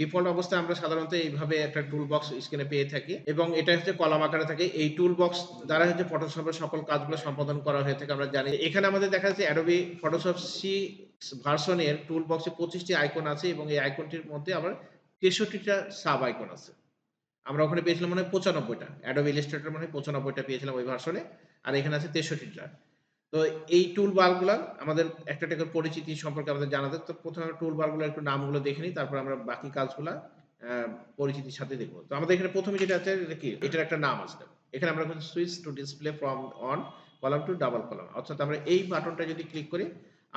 Default অবস্থায় আমরা সাধারণত এইভাবে একটা টুল বক্স স্ক্রিনে পেয়ে থাকি এবং এটা হচ্ছে কলাম আকারে থাকে। এই টুল বক্স দ্বারা হচ্ছে ফটোশপের সকল কাজগুলো সম্পাদন করা হয়ে থাকে আমরা জানি। এখানে আমাদের দেখা যাচ্ছে Adobe Photoshop ভার্সন এর টুল বক্সে 25 টি আইকন আছে এবং এই আইকনটির মধ্যে আবার 63 টা সাব আইকন আছে। আমরা ওখানে পেয়েছিলাম মনে হয় 95 টা। Adobe Illustrator মনে হয় 95 টা পেয়েছিলাম ওই ভার্সনে। আর এখানে আছে 63 টা। তো এই টুল বারগুলা আমাদের একটা করে পরিচিতি সম্পর্কে আমাদের জানাতে। তো ১ম এ টুল বারগুলোর একটু নামগুলো দেখে নিই। তারপর আমরা বাকি কাজগুলা আ পরিচিতির সাথে দেখব। তো আমাদের এখানে ১ম এ যেটা আছে এটা কি? এটার একটা নাম আছে। এখানে আমরা এখন switch to display from one column to double column. অর্থাৎ আমরা এই বাটনটা যদি ক্লিক করি,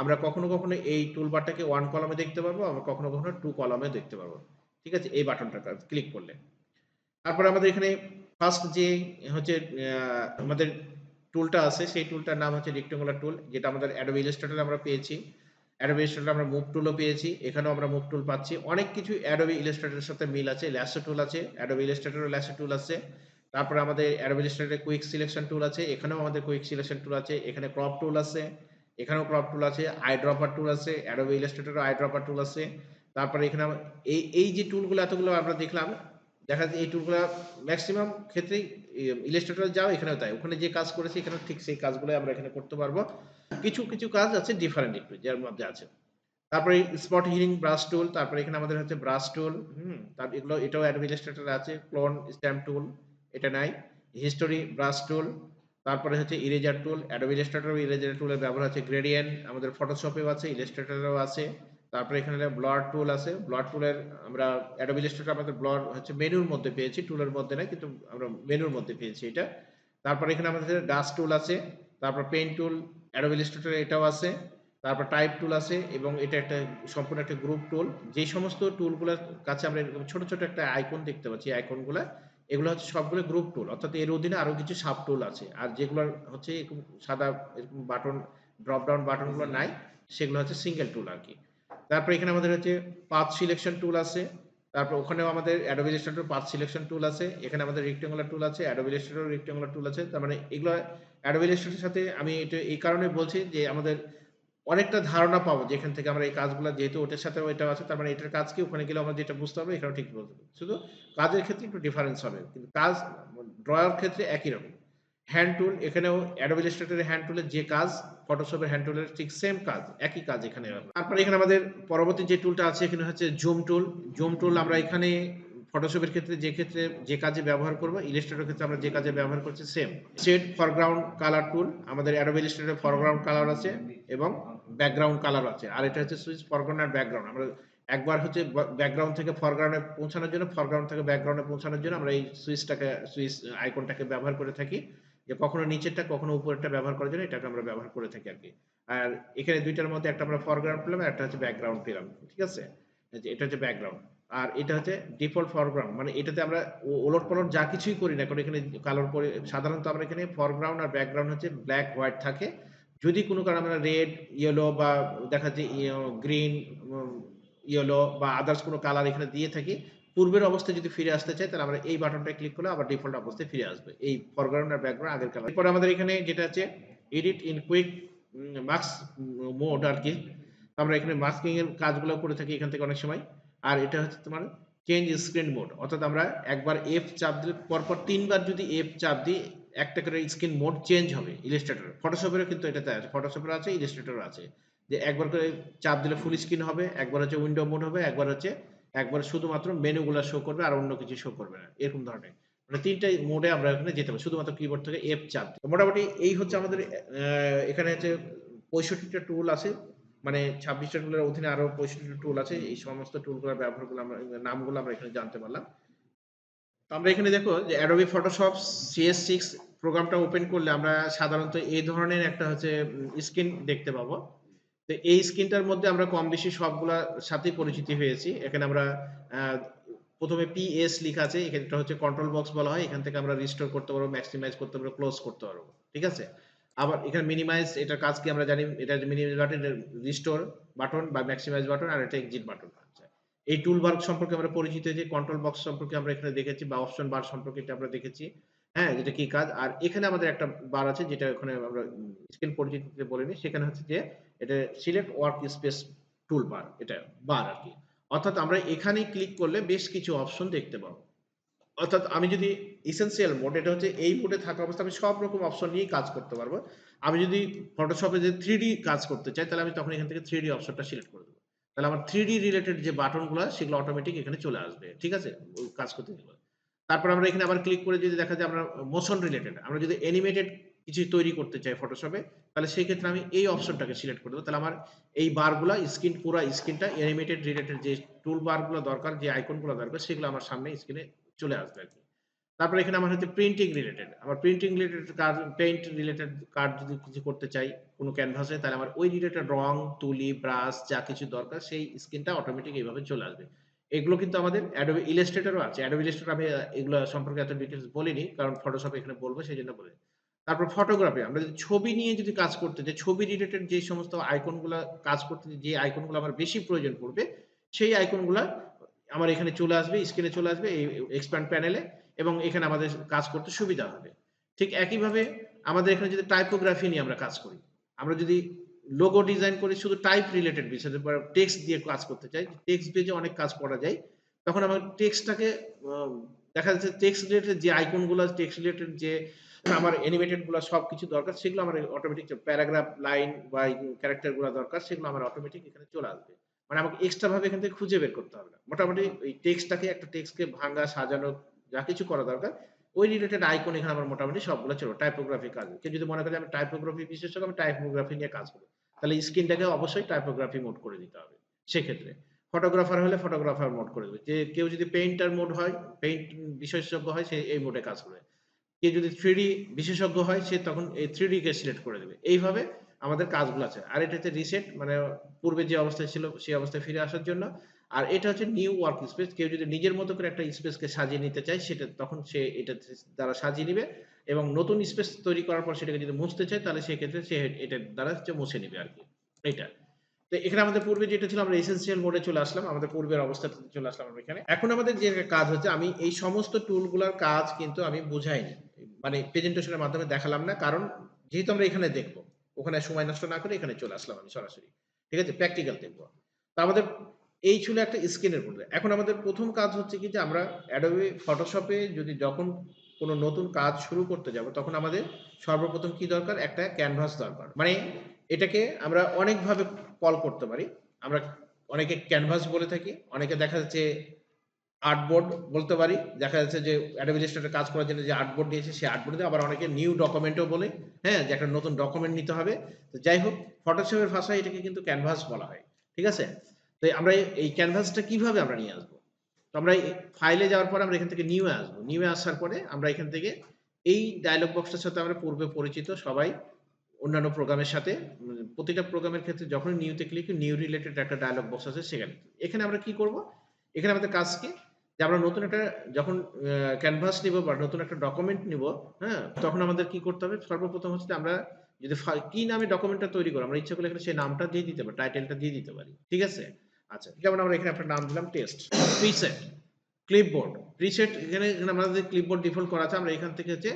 আমরা কখনো এই টুলবারটাকে 1 কলামে দেখতে পারবো, আবার কখনো 2 কলামে দেখতে পারবো। ঠিক আছে? এই বাটনটা ক্লিক করলে। তারপরে আমাদের এখানে ফার্স্ট যে হচ্ছে আমাদের টুলটা আছে সেই টুলটার নাম হচ্ছে রেক্টেঙ্গুলার টুল, যেটা আমাদের Adobe Illustrator এ আমরা পেয়েছি। Adobe Illustrator আমরা মুভ টুলও পেয়েছি। এখানেও আমরা মুভ টুল পাচ্ছি। অনেক কিছু Adobe Illustrator এর সাথে মিল আছে। ল্যাসো টুল আছে। Adobe Illustrator এর ল্যাসো টুল আছে। তারপরে আমাদের Adobe Illustrator এর কুইক সিলেকশন টুল আছে। এখানেও আমাদের কুইক সিলেকশন টুল আছে। এখানে ক্রপ টুল আছে। এখানেও ক্রপ টুল আছে। আই ড্রপার টুল আছে। Adobe Illustrator এর আই ড্রপার টুল আছে। তারপরে এখানে এই যে টুলগুলো এতগুলো আমরা দেখলাম, দেখা যায় এই টুলগুলা ম্যাক্সিমাম ক্ষেত্রেই ইলাস্ট্রেটর যাও এখানেও তাই। ওখানে যে কাজ করেছি এখানেও ঠিক সেই কাজগুলোই আমরা এখানে করতে পারবো। কিছু কাজ আছে ডিফারেন্ট একটু যার মধ্যে আছে। তারপরে স্পট হিলিং ব্রাশ টুল, তারপরে এখানে আমাদের হচ্ছে ব্রাশ টুল, তারপর এটাও অ্যাডোবি ইলাস্ট্রেটর আছে। ক্লোন স্ট্যাম্প টুল এটা নাই। হিস্টোরি ব্রাশ টুল, তারপরে হচ্ছে ইরেজার টুল। অ্যাডোবি ইলাস্ট্রেটর ইরেজার টুলের ব্যবহার আছে গ্রেডিয়েন্ট, আমাদের ফটোশপেও আছে, ইলাস্ট্রেটরেও আছে। তারপরে এখানে ব্লার টুল আছে। ব্লার টুলের আমরা অ্যাডোবি ইলাস্ট্রেটর আমাদের ব্লার হচ্ছে মেনুর মধ্যে পেয়েছি, টুলের মধ্যে না, কিন্তু আমরা মেনুর মধ্যে পেয়েছি এটা। তারপরে এখানে আমাদের ডাস্ট টুল আছে। তারপর পেন টুল অ্যাডোবি ইলাস্ট্রেটর এটাও আছে। তারপর টাইপ টুল আছে এবং এটা একটা সম্পূর্ণ একটা গ্রুপ টুল। যে সমস্ত টুলগুলোর কাছে আমরা এরকম ছোট একটা আইকন দেখতে পাচ্ছি, আইকনগুলা এগুলো হচ্ছে সবগুলো গ্রুপ টুল, অর্থাৎ এর অধীনে আরো কিছু সাব টুল আছে। আর যেগুলো হচ্ছে এরকম সাদা এরকম বাটন ড্রপ ডাউন বাটনগুলো নাই, সেগুলো হচ্ছে সিঙ্গেল টুল আর কি। তারপর এখানে আমাদের হচ্ছে পাথ সিলেকশন টুল আছে। তারপর ওখানেও আমাদের Adobe Illustrator path selection tool আছে। এখানে আমাদের রেক্টেঙ্গুলার টুল আছে, অ্যাডোবি ইলাস্ট্রেটর রেক্টেঙ্গুলার টুল আছে। তার মানে এগুলো অ্যাডোবি ইলাস্ট্রেটরের সাথে আমি এটা এই কারণে বলছি যে আমাদের অনেকটা ধারণা পাবো যেখান থেকে আমরা এই কাজগুলো, যেহেতু ওটার সাথে ওইটাও আছে, তার মানে এটার কাজ কি, ওখানে গেলে আমরা যেটা বুঝতে হবে এখানেও ঠিক বলতে হবে। শুধু কাজের ক্ষেত্রে একটু ডিফারেন্স হবে, কিন্তু কাজ ড্রয়ার ক্ষেত্রে একই রকম। হ্যান্ড টুল, এখানেও অ্যাডোবি ইলাস্ট্রেটরের হ্যান্ড টুলের যে কাজ, ফটোশপের হ্যান্ড টুলের ঠিক সেম কাজ, একই কাজ এখানে হবে। তারপরে এখানে আমাদের পরবর্তী যে টুলটা আছে এখানে হচ্ছে জুম টুল। জুম টুল আমরা এখানে ফটোশপের ক্ষেত্রে যে কাজে ব্যবহার করব, ইলাস্ট্রেটর ক্ষেত্রে আমরা যে কাজে ব্যবহার করছি সেম। শেড ফরগ্রাউন্ড কালার টুল, আমাদের অ্যাডোবি ইলাস্ট্রেটর ফরগ্রাউন্ড কালার আছে এবং ব্যাকগ্রাউন্ড কালার আছে। আর এটা হচ্ছে সুইচ ফরগ্রাউন্ড আর ব্যাকগ্রাউন্ড। আমরা একবার হচ্ছে ব্যাকগ্রাউন্ড থেকে ফরগ্রাউন্ডে পৌঁছানোর জন্য, ফরগ্রাউন্ড থেকে ব্যাকগ্রাউন্ডে পৌঁছানোর জন্য আমরা এই সুইচ আইকনটাকে ব্যবহার করে থাকি। যে কখনো নিচেরটা কখনো উপরেরটা ব্যবহার করার জন্য এটাকে আমরা ব্যবহার করে থাকি আরকি। আর এখানে ২ টার মধ্যে একটা আমরা ফরগ্রাউন্ড পেলাম, আর একটা হচ্ছে ব্যাকগ্রাউন্ড পেলাম। ঠিক আছে? এটা হচ্ছে ব্যাকগ্রাউন্ড। আর এটা হচ্ছে ডিফল্ট ফরগ্রাউন্ড। মানে এটাতে আমরা ওলটপালট যা কিছুই করি না কারণ এখানে কালার পরে সাধারণত আমরা এখানে ফরগ্রাউন্ড আর ব্যাকগ্রাউন্ড হচ্ছে ব্ল্যাক হোয়াইট থাকে। যদি কোনো কারণে আমরা রেড, ইয়েলো বা দেখা যাচ্ছে গ্রিন, ইয়েলো বা আদার্স কোনো কালার এখানে দিয়ে থাকি, পূর্বের অবস্থায় যদি ফিরে আসতে চাই তাহলে আমরা এই বাটনটা ক্লিক করলে আবার ডিফল্ট অবস্থায় ফিরে আসবে। এই ফরগ্রাউন্ড আর ব্যাকগ্রাউন্ড আগের কালার। এরপরে আমাদের এখানে যেটা আছে edit in quick mask mode আরকি। আমরা এখানে মাস্কিং এর কাজগুলো করে থাকি এখান থেকে অনেক সময়। আর এটা হচ্ছে তোমার চেঞ্জ স্ক্রিন মোড, অর্থাৎ আমরা একবার এফ চাপ দিলে পরপর ৩ বার যদি এফ চাপ দিই একটা করে স্ক্রিন মোড চেঞ্জ হবে ইলাস্ট্রেটর। ফটোশপেরও কিন্তু এটাতে আছে, ফটোশপেরও আছে, ইলাস্ট্রেটরও আছে। যে একবার করে চাপ দিলে ফুল স্ক্রিন হবে, একবার হচ্ছে উইন্ডো মোড হবে, একবার শুধুমাত্র মেনুগুলা শো করবে আর অন্য কিছু শো করবে না। এরকম ধরনের। মানে ৩ টা মোডে আমরা এখানে যেতে পারি শুধুমাত্র কিবোর্ড থেকে এফ চাপ দিয়ে। মোটামুটি এই হচ্ছে আমাদের এখানে হচ্ছে ৬৫ টা টুল আছে। মানে ২৬ টা টুলের অধীনে আরো ৬৫ টা টুল আছে। এই সমস্ত টুলগুলোর ব্যবহারগুলো আমরা, নামগুলো আমরা এখানে জানতে পারলাম। তো আমরা এখানে দেখো যে Adobe Photoshop CS6 প্রোগ্রামটা ওপেন করলে আমরা সাধারণত এই ধরনের একটা হচ্ছে স্ক্রিন দেখতে পাবো। তো এই স্ক্রিনটার মধ্যে আমরা কম বেশি সবগুলার সাথেই পরিচিতি হয়েছি। এখানে আমরা আ ১ম এ PS লিখা আছে। এখানটা হচ্ছে কন্ট্রোল বক্স বলা হয়। এখান থেকে আমরা রিস্টোর করতে পারবো, ম্যাক্সিমাইজ করতে পারবো, ক্লোজ করতে পারবো। ঠিক আছে? আবার এখানে মিনিমাইজ, এটার কাজ কি আমরা জানি। এটা মিনিমাইজ বাটন, রিস্টোর বাটন বা ম্যাক্সিমাইজ বাটন, আর এটা এক্সিট বাটন। আচ্ছা। এই টুলবার সম্পর্কে আমরা পরিচিত, যে কন্ট্রোল বক্স সম্পর্কে আমরা এখানে দেখেছি, বা অপশন বার সম্পর্কে এটা আমরা দেখেছি। হ্যাঁ? যেটা কি কাজ। আর এখানে আমাদের একটা বার আছে যেটা ওখানে আমরা স্ক্রিন পরিচিতিতে বলিনি। সেখানে হচ্ছে যে এটা সিলেক্ট ওয়ার্ক স্পেস টুল বার, এটা বার আরকি। অর্থাৎ আমরা এখানে ক্লিক করলে বেশ কিছু অপশন দেখতে পাবো। অর্থাৎ আমি যদি এসেনশিয়াল মোড, এটা হচ্ছে এই মোডে থাকা অবস্থায় আমি সব রকম অপশন নিয়েই কাজ করতে পারবো। আমি যদি ফটোশপে যে 3D কাজ করতে চাই, তাহলে আমি তখন এখান থেকে 3D অপশনটা সিলেক্ট করে দেবো। তাহলে আমার 3D রিলেটেড যে বাটনগুলো সেগুলো অটোমেটিক এখানে চলে আসবে। ঠিক আছে? ওই কাজ করতে গেলে। তারপর আমরা এখানে আবার ক্লিক করে যদি দেখা যায় আমরা মোশন রিলেটেড, আমরা যদি অ্যানিমেটেড কিছু তৈরি করতে চাই ফটোশপে, তাহলে সেই ক্ষেত্রে আমি এই অপশনটাকে সিলেক্ট করে দেবো। তাহলে আমার এই বারগুলা স্ক্রিন, পুরা স্ক্রিনটা অ্যানিমেটেড রিলেটেড যে টুল বারগুলো দরকার, যে আইকনগুলো দরকার, সেগুলো আমার সামনে স্ক্রিনে চলে আসবে আরকি। তারপরে এখানে আমার হচ্ছে প্রিন্টিং রিলেটেড। আমার প্রিন্টিং রিলেটেড কাজ, পেইন্ট রিলেটেড কাজ যদি কিছু করতে চাই কোনো ক্যানভাসে, তাহলে আমার ওই রিলেটেড রং, তুলি, ব্রাশ যা কিছু দরকার সেই স্ক্রিনটা অটোমেটিক এইভাবে চলে আসবে। এগুলো কিন্তু আমাদের Adobe Illustrator ও আছে। Adobe Illustrator আমি এগুলা সম্পর্কে এত ডিটেইলস বলিনি। কারণ Photoshop এখানে বলবো সেজন্য বলিনি। তারপর ফটোগ্রাফি, আমরা যদি ছবি নিয়ে যদি কাজ করতে চাই, ছবি রিলেটেড যে সমস্ত আইকন গুলা কাজ করতে, যে আইকন গুলো আমার বেশি প্রয়োজন পড়বে, সেই আইকন গুলা আমার এখানে চলে আসবে, স্ক্রিনে চলে আসবে এই এক্সপ্যান্ড প্যানেলে, এবং এখানে আমাদের কাজ করতে সুবিধা হবে। ঠিক একইভাবে আমাদের এখানে যদি টাইপোগ্রাফি নিয়ে আমরা কাজ করি, আমরা যদি লোগো ডিজাইন করি শুধু টাইপ রিলেটেড বিষয়, টেক্সট দিয়ে কাজ করতে চাই, টেক্সট বেজে অনেক কাজ করা যায়, তখন আমার টেক্সটটাকে দেখা যাচ্ছে টেক্সট রিলেটেড যে আইকন গুলো, টেক্সট রিলেটেড যে আমার অ্যানিমেটেড গুলা সবকিছু দরকার, সেগুলো আমার অটোমেটিক প্যারাগ্রাফ, লাইন বা ক্যারেক্টার গুলা দরকার, সেগুলো আমার অটোমেটিক এখানে চলে আসবে। মানে আমাকে এক্সট্রা ভাবে এখান থেকে খুঁজে বের করতে হবে না। মোটামুটি ওই টেক্সটটাকে, একটা টেক্সটকে ভাঙা, সাজানো, যা কিছু করা দরকার, ওই রিলেটেড আইকন এখানে আমার মোটামুটি সবগুলো চলবে। টাইপোগ্রাফি কাজ। কেউ যদি মনে করে আমি টাইপোগ্রাফি বিশেষজ্ঞ, আমি টাইপোগ্রাফি নিয়ে কাজ করব, তাহলে স্ক্রিনটাকে অবশ্যই টাইপোগ্রাফি মোড করে দিতে হবে সেক্ষেত্রে। ফটোগ্রাফার হলে ফটোগ্রাফার মোড করে দেবে। যে কেউ যদি পেইন্টার মোড হয়, পেইন্ট বিশেষজ্ঞ হয়, সে এই মোডে কাজ করবে। কেউ যদি 3D বিশেষজ্ঞ হয়, সে তখন এই 3D কে সিলেক্ট করে দেবে। এইভাবে আমাদের কাজগুলো আছে। আর এটা হচ্ছে রিসেট, মানে পূর্বে যে অবস্থায় ছিল সেই অবস্থায় ফিরে আসার জন্য। আর এটা হচ্ছে নিউ ওয়ার্ক স্পেস। কেউ যদি নিজের মতো করে একটা স্পেসকে সাজিয়ে নিতে চায়, সেটা তখন সে এটা দ্বারা সাজিয়ে নিবে, এবং নতুন স্পেস তৈরি করার পর সেটাকে যদি মুছতে চায়, তাহলে সেক্ষেত্রে সে এটার দ্বারা হচ্ছে মুছে নিবে আরকি। এইটা। তো এখানে আমাদের পূর্বে যেটা ছিল, আমরা এসেনশিয়াল মোডে চলে আসলাম। আমাদের পূর্বের অবস্থাটাতে চলে আসলাম আমরা এখানে। এখন আমাদের যে কাজ হচ্ছে, আমি এই সমস্ত টুলগুলার কাজ কিন্তু আমি বুঝাইনি। মানে প্রেজেন্টেশনের মাধ্যমে দেখালাম না। কারণ যেহেতু আমরা এখানে দেখব, ওখানে সময় নষ্ট না করে এখানে চলে আসলাম আমি সরাসরি। ঠিক আছে? প্র্যাকটিক্যাল দেখব। তো আমাদের এই ছিল একটা স্ক্রিনের পর্যায়ে। এখন আমাদের ১ম কাজ হচ্ছে কি, যে আমরা Adobe Photoshop এ যদি যখন কোন নতুন কাজ শুরু করতে যাব, তখন আমাদের সর্বপ্রথম কি দরকার? একটা ক্যানভাস দরকার। মানে এটাকে আমরা অনেকভাবে কল করতে পারি। আমরা অনেকে ক্যানভাস বলে থাকি। অনেকে দেখা যাচ্ছে আর্টবোর্ড বলতে পারি। দেখা যাচ্ছে যে Adobe Illustrator কাজ করার জন্য যে আর্টবোর্ড দিয়েছে, সেই আর্টবোর্ড দিয়ে, আবার অনেকে নিউ ডকুমেন্টও বলে। হ্যাঁ? যে একটা নতুন ডকুমেন্ট নিতে হবে। তো যাই হোক, Photoshop এর ভাষায় এটাকে কিন্তু ক্যানভাস বলা হয়। ঠিক আছে? তো আমরা এই ক্যানভাসটা কিভাবে আমরা নিয়ে আসবো? তো আমরা এই ফাইলে যাওয়ার পরে আমরা এখান থেকে নিউ এ আসবো। নিউ এ আসার পরে আমরা এখান থেকে এই ডায়ালগ বক্সটার সাথে আমরা পূর্বে পরিচিত সবাই, অন্যান্য প্রোগ্রামের সাথে, প্রতিটা প্রোগ্রামের ক্ষেত্রে যখনই নিউ তে ক্লিক, নিউ রিলেটেড একটা ডায়ালগ বক্স আছে সেখানে। এখানে আমরা কি করব? এখানে আমাদের কাজ কি? যে আমরা নতুন একটা যখন ক্যানভাস নিব বা নতুন একটা ডকুমেন্ট নিব, হ্যাঁ? তখন আমাদের কি করতে হবে? সর্বপ্রথম হচ্ছে আমরা যদি কি নামে ডকুমেন্টটা তৈরি করব, আমরা ইচ্ছা করলে এখানে সেই নামটা দিয়ে দিতে পারি, টাইটেলটা দিয়ে দিতে পারি। ঠিক আছে? আচ্ছা, যেমন আমরা এখানে একটা নাম দিলাম টেস্ট। প্রিসেট, ক্লিপবোর্ড, প্রিসেট, এখানে আমাদের ক্লিপবোর্ড ডিফল্ট করা আছে। আমরা এখান থেকে হচ্ছে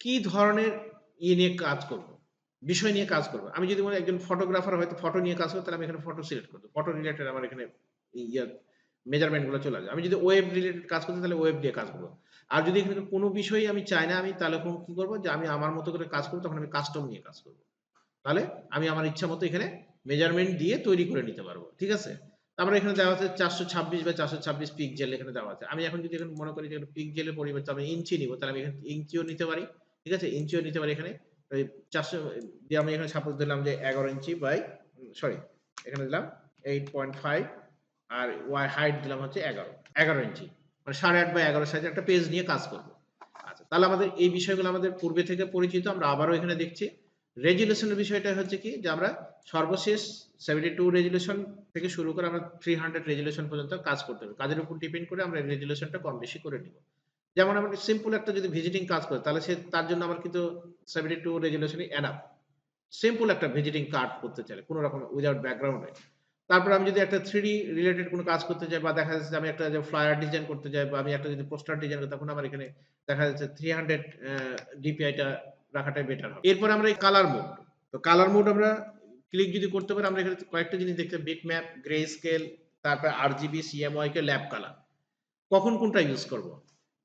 কি ধরনের নিয়ে কাজ করব, বিষয় নিয়ে কাজ করব। আমি যদি একজন ফটোগ্রাফার হয়তো ফটো নিয়ে কাজ করি, তাহলে আমি এখানে ফটো সিলেক্ট করব। ফটো রিলেটেড আমার এখানে ইয়া মেজারমেন্ট গুলো চলে আসবে। আমি যদি ওয়েব রিলেটেড কাজ করতে, তাহলে ওয়েব দিয়ে কাজ করব। আর যদি এখানে কোনো বিষয়ই আমি চাই না, আমি তাহলে কি করব, যে আমি আমার মতো করে কাজ করব, তখন আমি কাস্টম নিয়ে কাজ করব। তাহলে আমি আমার ইচ্ছা মতো এখানে মেজারমেন্ট দিয়ে তৈরি করে নিতে পারবো। ঠিক আছে? তারপরে এখানে দেওয়া আছে ৪২৬ বাই ৪২৬ পিক্সেল এখানে দেওয়া আছে। আমি এখন যদি এখানে মনে করি যে পিক্সেলের পরিবর্তে আমি ইঞ্চি নিব, তাহলে আমি এখানে ইঞ্চিও নিতে পারি। ঠিক আছে? ইঞ্চিও নিতে পারি এখানে। ওই ৪০০ দিয়ে আমি এখানে সাপোজ দিলাম যে ১১ ইঞ্চি বাই সরি, এখানে দিলাম 8.5, আর হাইট দিলাম হচ্ছে ১১ ইঞ্চি। মানে ৮.৫ বাই ১১ সাইজের একটা পেজ নিয়ে কাজ করব। আচ্ছা, তাহলে আমাদের এই বিষয়গুলো আমাদের পূর্বে থেকে পরিচিত। আমরা আবারও এখানে দেখছি। রেজুলেশনের বিষয়টা হচ্ছে কি, যে আমরা সর্বশেষ 72 রেজুলেশন থেকে শুরু করে আমরা 300 রেজুলেশন পর্যন্ত কাজ করতে হবে। কাজের উপর ডিপেন্ড করে আমরা রেজুলেশনটা কম বেশি করে নিব। যেমন আমরা সিম্পল একটা যদি ভিজিটিং কাজ করি, তাহলে তার জন্য আমার কিন্তু 72 রেজুলেশনই এনাফ। সিম্পল একটা ভিজিটিং কার্ড করতে চাইলে, কোন রকম উইথআউট ব্যাকগ্রাউন্ডে। তারপর আমি যদি একটা 3D রিলেটেড কোন কাজ করতে চাই, বা দেখা যাচ্ছে যে আমি একটা যে ফ্লায়ার ডিজাইন করতে চাই, বা আমি একটা যদি পোস্টার ডিজাইন করি, তখন আমার এখানে দেখা যাচ্ছে 300 ডিপিআই টা রাখাটাই বেটার হবে। এরপর আমরা এই কালার মোড। তো কালার মোড আমরা ক্লিক যদি করতে পারি, আমরা এখানে কয়েকটা জিনিস দেখতে, বিটম্যাপ, গ্রে স্কেল, তারপর আরজিবি, সিএমওয়াইকে, ল্যাব কালার। কখন কোনটা ইউজ করব?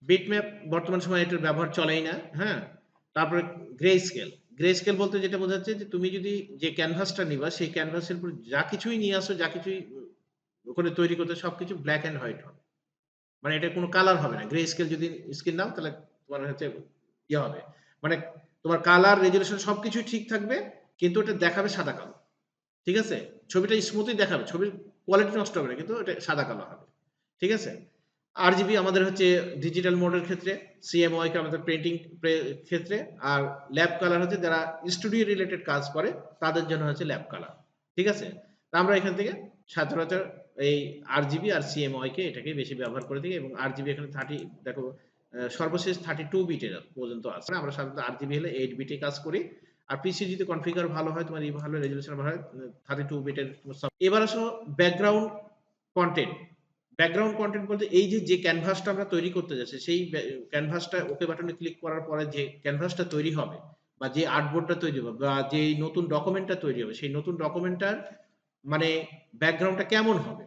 বিটম্যাপ বর্তমান সময়ে এটার ব্যবহার চলেই না, হ্যাঁ? তারপরে গ্রে স্কেল। গ্রে স্কেল বলতে যেটা বোঝাচ্ছে যে তুমি যদি যে ক্যানভাসটা নিবা সেই ক্যানভাসের উপর যা কিছুই নিয়ে আসো, যা কিছুই ওখানে তৈরি করতে সবকিছু ব্লাক অ্যান্ড হোয়াইট হবে। মানে এটা কোনো কালার হবে না। গ্রে স্কেল যদি স্ক্রিন নাও তাহলে তোমার হচ্ছে ইয়ে হবে। মানে তোমার কালার, রেজোলিউশন সবকিছুই ঠিক থাকবে কিন্তু ওটা দেখাবে সাদা কালো। ঠিক আছে? ছবিটা স্মুথই দেখাবে। ছবির কোয়ালিটি নষ্ট হবে না কিন্তু এটা সাদা কালো হবে। ঠিক আছে? আরজিবি আমাদের হচ্ছে ডিজিটাল মোডের ক্ষেত্রে, সিএমওয়াইকে আমাদের প্রিন্টিং ক্ষেত্রে, আর ল্যাব কালার হচ্ছে যারা স্টুডিও রিলেটেড কাজ করে তাদের জন্য হচ্ছে ল্যাব কালার। ঠিক আছে? তো আমরা এখান থেকে সচরাচর এই আরজিবি আর সিএমওয়াইকে এটাকে বেশি ব্যবহার করে থাকি এবং আরজিবি এখানে 30 দেখো সর্বশেষ 32 বিটের পর্যন্ত আছে। আমরা সাধারণত আরজিবি হলে 8 বিটে কাজ করি। আর পিসি যদি কনফিগার ভালো হয়, তোমার ভালো রেজোলিউশন ভালো হয়, 32 বিটের। এবার আসো ব্যাকগ্রাউন্ড কন্টেন্ট। ব্যাকগ্রাউন্ড কন্টেন্ট বলতে এই যে ক্যানভাসটা আমরা তৈরি করতে যাচ্ছি সেই ক্যানভাসটা ওকে বাটনে ক্লিক করার পরে যে ক্যানভাসটা তৈরি হবে বা যে আর্টবোর্ডটা তৈরি হবে বা যে নতুন ডকুমেন্টটা তৈরি হবে সেই নতুন ডকুমেন্টটার মানে ব্যাকগ্রাউন্ডটা কেমন হবে।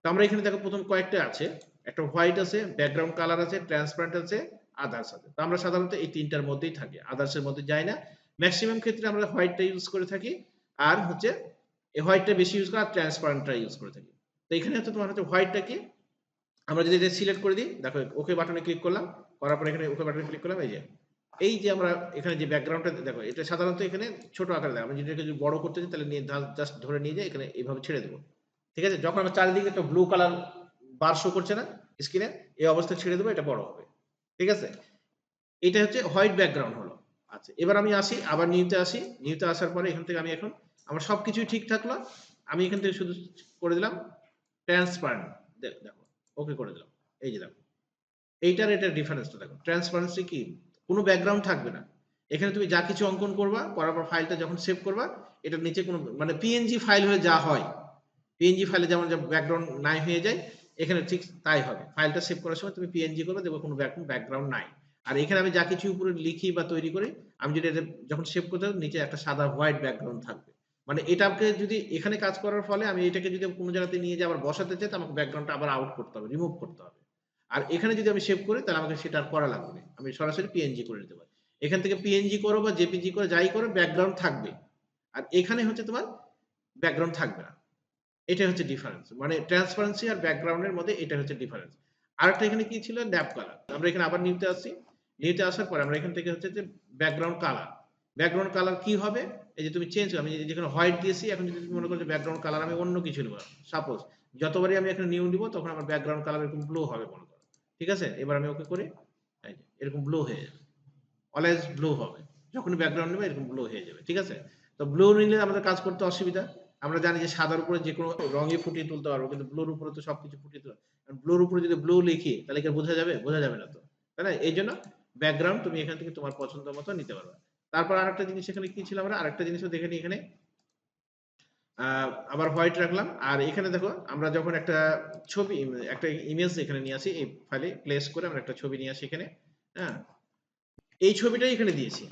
তো আমরা এখানে দেখো প্রথম কয়েকটা আছে, একটা হোয়াইট আছে, ব্যাকগ্রাউন্ড কালার আছে, ট্রান্সপারেন্ট আছে, আদার্স আছে। তো আমরা সাধারণত এই তিনটার মধ্যেই থাকি, আদার্সের মধ্যে যাই না। ম্যাক্সিমাম ক্ষেত্রে আমরা হোয়াইটটা ইউজ করে থাকি আর হচ্ছে এই হোয়াইটটা বেশি ইউজ করা আর ট্রান্সপারেন্টটা ইউজ করে থাকি। তো এখানে হচ্ছে তোমার হচ্ছে হোয়াইটটা কি আমরা যদি এটা সিলেক্ট করে দিই, দেখো ওকে বাটনে ক্লিক করলাম, করার পর এখানে ওকে বাটনে ক্লিক করলাম, এই যে আমরা এখানে যে ব্যাকগ্রাউন্ডটা দেখো এটা সাধারণত এখানে ছোট আকারে দেয়। আমরা যদি এটাকে বড় করতে চাই তাহলে নিয়ে জাস্ট ধরে নিয়ে যাই এখানে এইভাবে ছেড়ে দেবো। ঠিক আছে? যখন আমরা চারিদিকে একটা ব্লু কালার বার শো করছে না স্ক্রিনে, এই অবস্থায় ছেড়ে দেবো, এটা বড় হবে। ঠিক আছে? এটা হচ্ছে হোয়াইট ব্যাকগ্রাউন্ড হলো। আচ্ছা, এবার আমি আসি আবার নিউতে আসি। নিউতে আসার পরে এখান থেকে আমি এখন আমার সবকিছুই ঠিক থাকলো। আমি এখান থেকে শুধু করে দিলাম ট্রান্সপারেন্ট। দেখো ওকে করে দিলাম। এই যে দেখো এইটার এটার ডিফারেন্সটা দেখো। ট্রান্সপারেন্সি কি? কোনো ব্যাকগ্রাউন্ড থাকবে না। এখানে তুমি যা কিছু অঙ্কন করবা, করার পর ফাইলটা যখন সেভ করবা, এটার নিচে কোনো মানে পিএনজি ফাইল হয়ে যা হয়, পিএনজি ফাইলে যেমন যা ব্যাকগ্রাউন্ড নাই হয়ে যায়, এখানে ঠিক তাই হবে। ফাইলটা সেভ করার সময় তুমি পিএনজি করবে, দেখবে কোনো ব্যাকগ্রাউন্ড নাই। আর এখানে আমি যা কিছু উপরে লিখি বা তৈরি করি, আমি যদি এটা যখন সেভ করতে হবে নিচে একটা সাদা হোয়াইট ব্যাকগ্রাউন্ড থাকবে। মানে এটাকে যদি এখানে কাজ করার ফলে আমি এটাকে যদি কোনো জায়গাতে নিয়ে যেয়ে আবার বসাতে চাই, তো আমাকে ব্যাকগ্রাউন্ডটা আবার আউট করতে হবে, রিমুভ করতে হবে। আর এখানে যদি আমি সেভ করি তাহলে আমাকে সেটা আর করা লাগবে না। আমি সরাসরি পিএনজি করে নিতে পারি। এখান থেকে পিএনজি করো বা জেপিজি করো, যাই করো ব্যাকগ্রাউন্ড থাকবে। আর এখানে হচ্ছে তোমার ব্যাকগ্রাউন্ড থাকবে না। এটাই হচ্ছে ডিফারেন্স। মানে ট্রান্সপারেন্সি আর ব্যাকগ্রাউন্ডের মধ্যে এটা হচ্ছে ডিফারেন্স। আরেকটা এখানে কি ছিল? Lab colour. আমরা এখানে আবার নিউতে আসছি। নিউতে আসার পরে আমরা এখান থেকে হচ্ছে যে ব্যাকগ্রাউন্ড কালার। ব্যাকগ্রাউন্ড কালার কি হবে? এই যে তুমি চেঞ্জ, আমি যেখানে হোয়াইট দিয়েছি এখন যদি তুমি মনে করো যে ব্যাকগ্রাউন্ড কালার আমি অন্য কিছু নেব। সাপোজ যতবারই আমি এখানে নিউ দিব তখন আমার ব্যাকগ্রাউন্ড কালার এরকম ব্লু হবে মনে করো। ঠিক আছে? এবার আমি ওকে করি। এই যে এরকম ব্লু হয়ে যাবে। অলওয়েজ ব্লু হবে। যখনই ব্যাকগ্রাউন্ড নেবে এরকম ব্লু হয়ে যাবে। ঠিক আছে? তো ব্লু নিলে আমাদের কাজ করতে অসুবিধা। আমরা জানি যে সাদার উপরে যেকোনো রঙই ফুটিয়ে তুলতে পারবো। কিন্তু ব্লুর উপরে তো সবকিছু ফুটিয়ে তোলা। কারণ ব্লুর উপরে যদি ব্লু লিখি তাহলে কি বোঝা যাবে? বোঝা যাবে না তো। তাই না? এইজন্য ব্যাকগ্রাউন্ড তুমি এখান থেকে তোমার পছন্দ মতো নিতে পারবা। তারপর আরেকটা জিনিস এখানে কি ছিল, আমরা আরেকটা জিনিসও দেখে নিই এখানে। আবার হোয়াইট রাখলাম। আর এখানে দেখো আমরা যখন একটা ছবি একটা ইমেজ এখানে নিয়ে আসি, এই ফাইলে প্লেস করে আমরা একটা ছবি নিয়ে আসি এখানে। হ্যাঁ? এই ছবিটাই এখানে দিয়েছি।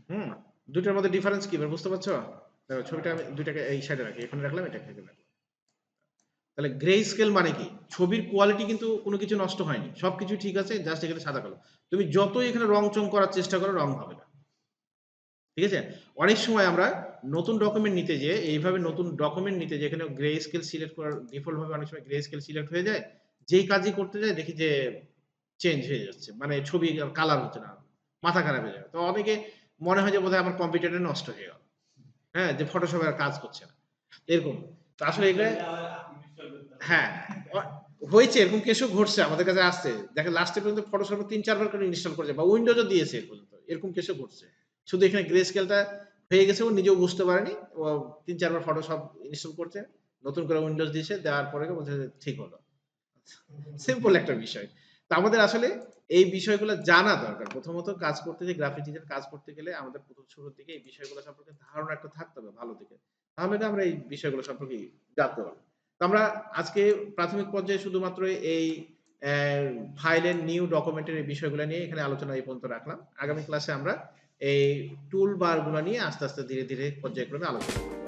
হুম, দুটার মধ্যে ডিফারেন্স কি এবার বুঝতে পারছো? দেখো ছবিটা আমি দুইটাকে এই সাইডে রাখি, এখানে রাখলাম, এটা এখানে রাখলাম। তাহলে গ্রে স্কেল মানে কি? ছবির কোয়ালিটি কিন্তু কোনো কিছু নষ্ট হয়নি, সবকিছু ঠিক আছে, জাস্ট এখানে সাদা কালো। তুমি যতই এখানে রং চং করার চেষ্টা করো রং হবে না। ঠিক আছে? অনেক সময় আমরা নতুন ডকুমেন্ট নিতে যেয়ে এইভাবে নতুন ডকুমেন্ট নিতে যেয়ে এখানে গ্রে স্কেল সিলেক্ট করার ডিফল্ট ভাবে অনেক সময় গ্রে স্কেল সিলেক্ট হয়ে যায়। যেই কাজই করতে যাই দেখি যে চেঞ্জ হয়ে যাচ্ছে, মানে ছবি কালার হচ্ছে না, মাথা খারাপ হয়ে যায়। তো অনেকে মনে হয় যে বোধহয় আমার কম্পিউটারটা নষ্ট হয়ে গেল। হ্যাঁ, যে ফটোশপে আর কাজ করছে না। এরকম। তো আসলে এগুলা হ্যাঁ, অ হয়েছে, এরকম কেসও ঘটছে, আমাদের কাছে আসছে। দেখেন লাস্টে পর্যন্ত ফটোশপে ৩-৪ বার করে ইনস্টল করেছে বা উইন্ডোজও দিয়েছে এ পর্যন্ত। এরকম কেসও ঘটছে। শুধু এখানে গ্রে স্কেলটা হয়ে গেছে ও নিজেও বুঝতে পারেনি। ও ৩-৪ বার ফটোশপ ইনস্টল করছে। নতুন করে উইন্ডোজ দিয়েছে, দেওয়ার পরে বলছে যে ঠিক হলো। সিম্পল একটা বিষয়। তো আমাদের আসলে এই বিষয়গুলো জানা দরকার। প্রথমত কাজ করতে যে গ্রাফিক ডিজাইন কাজ করতে গেলে আমাদের প্রথম শুরুর দিকে এই বিষয়গুলো সম্পর্কে ধারণা একটা থাকতে হবে ভালো দিকে। তাহলে তো আমরা এই বিষয়গুলো সম্পর্কে জানতে পারব। তো আমরা আজকে প্রাথমিক পর্যায়ে শুধুমাত্র এই অ্যা ফাইলের নিউ ডকুমেন্টের এই বিষয়গুলো নিয়ে এখানে আলোচনা এই পর্যন্ত রাখলাম। আগামী ক্লাসে আমরা এই টুল বার গুলো নিয়ে আস্তে, আস্তে ধীরে, ধীরে পর্যায়ক্রমে আলোচনা করব।